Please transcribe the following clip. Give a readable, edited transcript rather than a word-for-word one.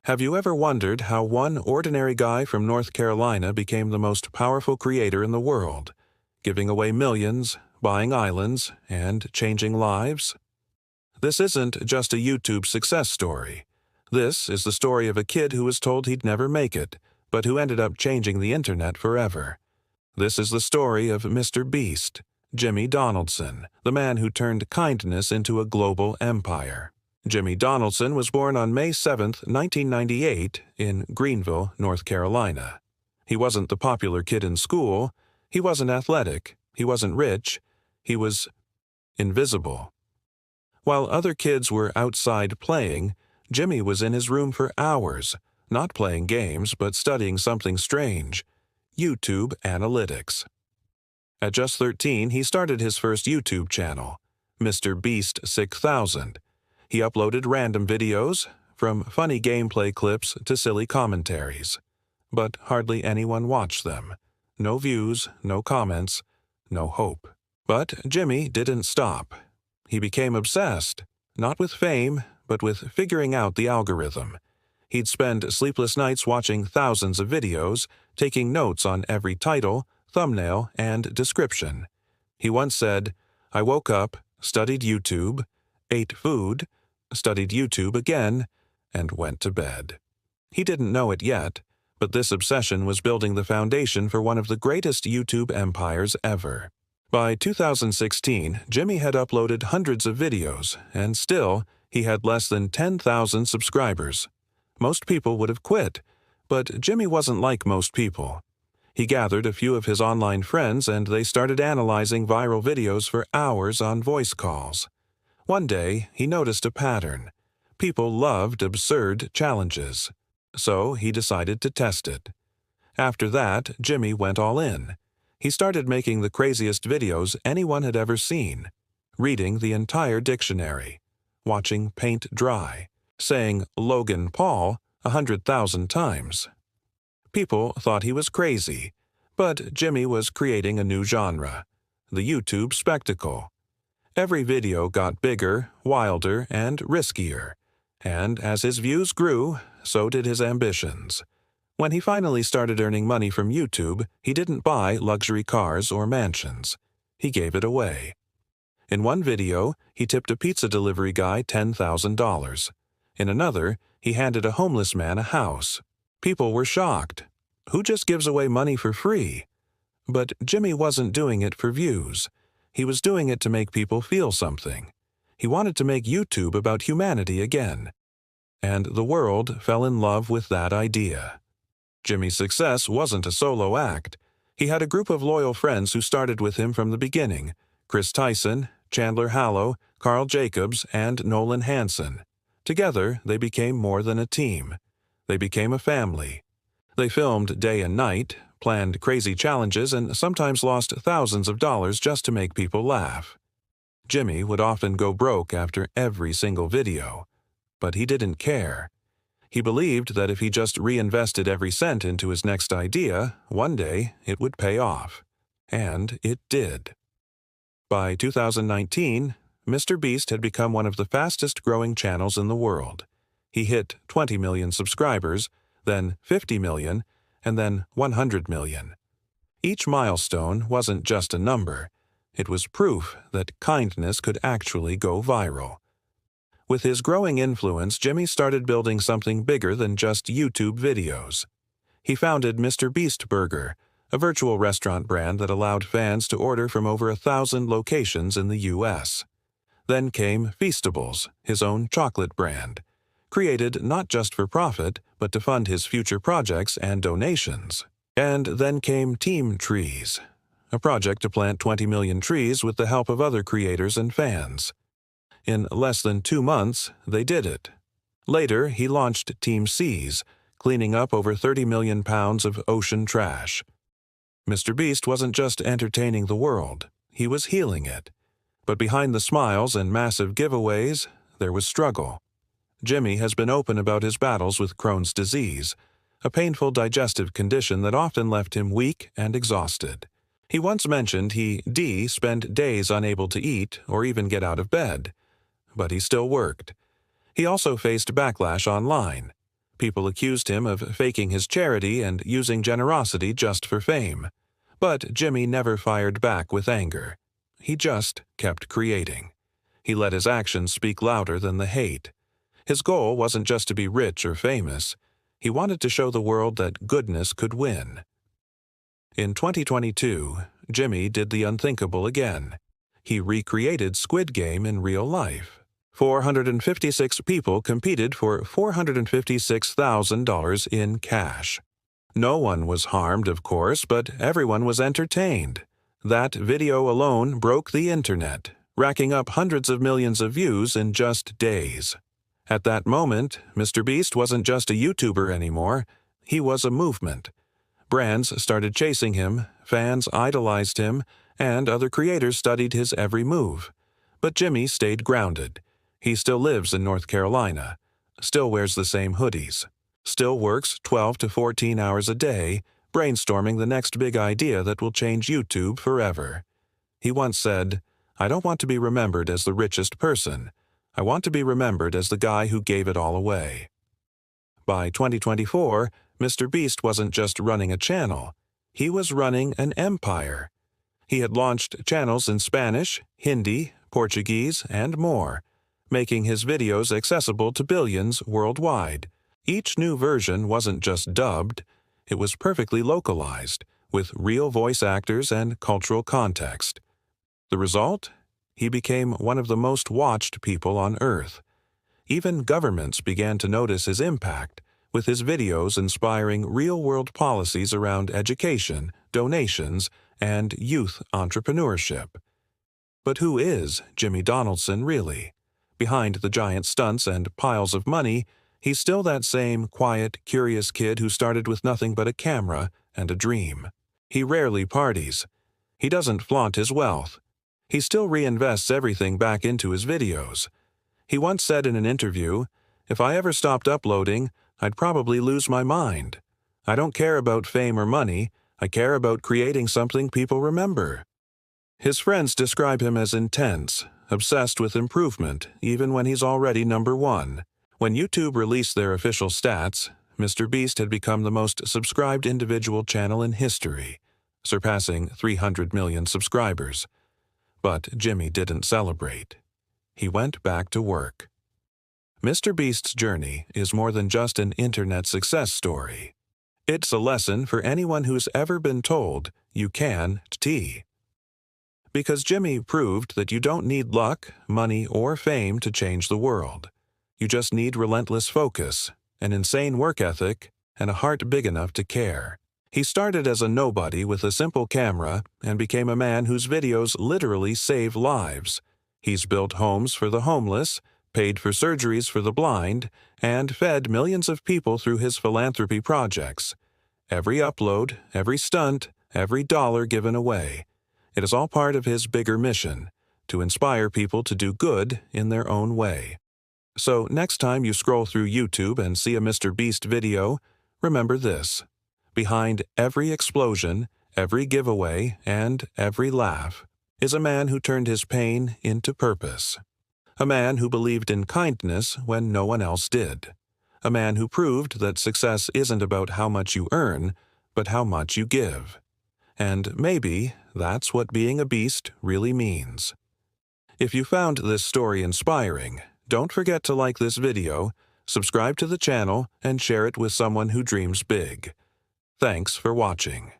Have you ever wondered how one ordinary guy from North Carolina became the most powerful creator in the world, giving away millions, buying islands, and changing lives? This isn't just a YouTube success story. This is the story of a kid who was told he'd never make it, but who ended up changing the internet forever. This is the story of MrBeast, Jimmy Donaldson, the man who turned kindness into a global empire. Jimmy Donaldson was born on May 7, 1998, in Greenville, North Carolina. He wasn't the popular kid in school, he wasn't athletic, he wasn't rich, he was invisible. While other kids were outside playing, Jimmy was in his room for hours, not playing games but studying something strange: YouTube analytics. At just 13, he started his first YouTube channel, MrBeast 6000. He uploaded random videos, from funny gameplay clips to silly commentaries. But hardly anyone watched them. No views, no comments, no hope. But Jimmy didn't stop. He became obsessed, not with fame, but with figuring out the algorithm. He'd spend sleepless nights watching thousands of videos, taking notes on every title, thumbnail, and description. He once said, "I woke up, studied YouTube, ate food, studied YouTube again, and went to bed." He didn't know it yet, but this obsession was building the foundation for one of the greatest YouTube empires ever. By 2016, Jimmy had uploaded hundreds of videos, and still, he had less than 10,000 subscribers. Most people would have quit, but Jimmy wasn't like most people. He gathered a few of his online friends and they started analyzing viral videos for hours on voice calls. One day, he noticed a pattern. People loved absurd challenges. So he decided to test it. After that, Jimmy went all in. He started making the craziest videos anyone had ever seen, reading the entire dictionary, watching paint dry, saying Logan Paul 100,000 times. People thought he was crazy, but Jimmy was creating a new genre, the YouTube spectacle. Every video got bigger, wilder, and riskier, and as his views grew, so did his ambitions. When he finally started earning money from YouTube, he didn't buy luxury cars or mansions. He gave it away. In one video, he tipped a pizza delivery guy $10,000. In another, he handed a homeless man a house. People were shocked. Who just gives away money for free? But Jimmy wasn't doing it for views. He was doing it to make people feel something. He wanted to make YouTube about humanity again. And the world fell in love with that idea. Jimmy's success wasn't a solo act. He had a group of loyal friends who started with him from the beginning: Chris Tyson, Chandler Hallow, Carl Jacobs, and Nolan Hansen. Together, they became more than a team. They became a family. They filmed day and night, planned crazy challenges, and sometimes lost thousands of dollars just to make people laugh. Jimmy would often go broke after every single video, but he didn't care. He believed that if he just reinvested every cent into his next idea, one day it would pay off. And it did. By 2019, MrBeast had become one of the fastest-growing channels in the world. He hit 20 million subscribers, then 50 million, and then 100 million. Each milestone wasn't just a number. It was proof that kindness could actually go viral. With his growing influence, Jimmy started building something bigger than just YouTube videos. He founded MrBeast Burger, a virtual restaurant brand that allowed fans to order from over 1,000 locations in the U.S. Then came Feastables, his own chocolate brand, created not just for profit, but to fund his future projects and donations. And then came Team Trees, a project to plant 20 million trees with the help of other creators and fans. In less than 2 months, they did it. Later, he launched Team Seas, cleaning up over 30 million pounds of ocean trash. MrBeast wasn't just entertaining the world, he was healing it. But behind the smiles and massive giveaways, there was struggle. Jimmy has been open about his battles with Crohn's disease, a painful digestive condition that often left him weak and exhausted. He once mentioned he spent days unable to eat or even get out of bed. But he still worked. He also faced backlash online. People accused him of faking his charity and using generosity just for fame. But Jimmy never fired back with anger. He just kept creating. He let his actions speak louder than the hate. His goal wasn't just to be rich or famous. He wanted to show the world that goodness could win. In 2022, Jimmy did the unthinkable again. He recreated Squid Game in real life. 456 people competed for $456,000 in cash. No one was harmed, of course, but everyone was entertained. That video alone broke the internet, racking up hundreds of millions of views in just days. At that moment, MrBeast wasn't just a YouTuber anymore. He was a movement. Brands started chasing him, fans idolized him, and other creators studied his every move. But Jimmy stayed grounded. He still lives in North Carolina, still wears the same hoodies, still works 12 to 14 hours a day, brainstorming the next big idea that will change YouTube forever. He once said, "I don't want to be remembered as the richest person. I want to be remembered as the guy who gave it all away." By 2024, MrBeast wasn't just running a channel. He was running an empire. He had launched channels in Spanish, Hindi, Portuguese, and more, making his videos accessible to billions worldwide. Each new version wasn't just dubbed, it was perfectly localized, with real voice actors and cultural context. The result? He became one of the most watched people on Earth. Even governments began to notice his impact, with his videos inspiring real-world policies around education, donations, and youth entrepreneurship. But who is Jimmy Donaldson really? Behind the giant stunts and piles of money, he's still that same quiet, curious kid who started with nothing but a camera and a dream. He rarely parties. He doesn't flaunt his wealth. He still reinvests everything back into his videos. He once said in an interview, "If I ever stopped uploading, I'd probably lose my mind. I don't care about fame or money. I care about creating something people remember." His friends describe him as intense, obsessed with improvement, even when he's already #1. When YouTube released their official stats, MrBeast had become the most subscribed individual channel in history, surpassing 300 million subscribers. But Jimmy didn't celebrate. He went back to work. MrBeast's journey is more than just an internet success story. It's a lesson for anyone who's ever been told you can tea. Because Jimmy proved that you don't need luck, money, or fame to change the world. You just need relentless focus, an insane work ethic, and a heart big enough to care. He started as a nobody with a simple camera and became a man whose videos literally save lives. He's built homes for the homeless, paid for surgeries for the blind, and fed millions of people through his philanthropy projects. Every upload, every stunt, every dollar given away. It is all part of his bigger mission, to inspire people to do good in their own way. So next time you scroll through YouTube and see a MrBeast video, remember this. Behind every explosion, every giveaway, and every laugh is a man who turned his pain into purpose. A man who believed in kindness when no one else did. A man who proved that success isn't about how much you earn, but how much you give. And maybe that's what being a beast really means. If you found this story inspiring, don't forget to like this video, subscribe to the channel, and share it with someone who dreams big. Thanks for watching.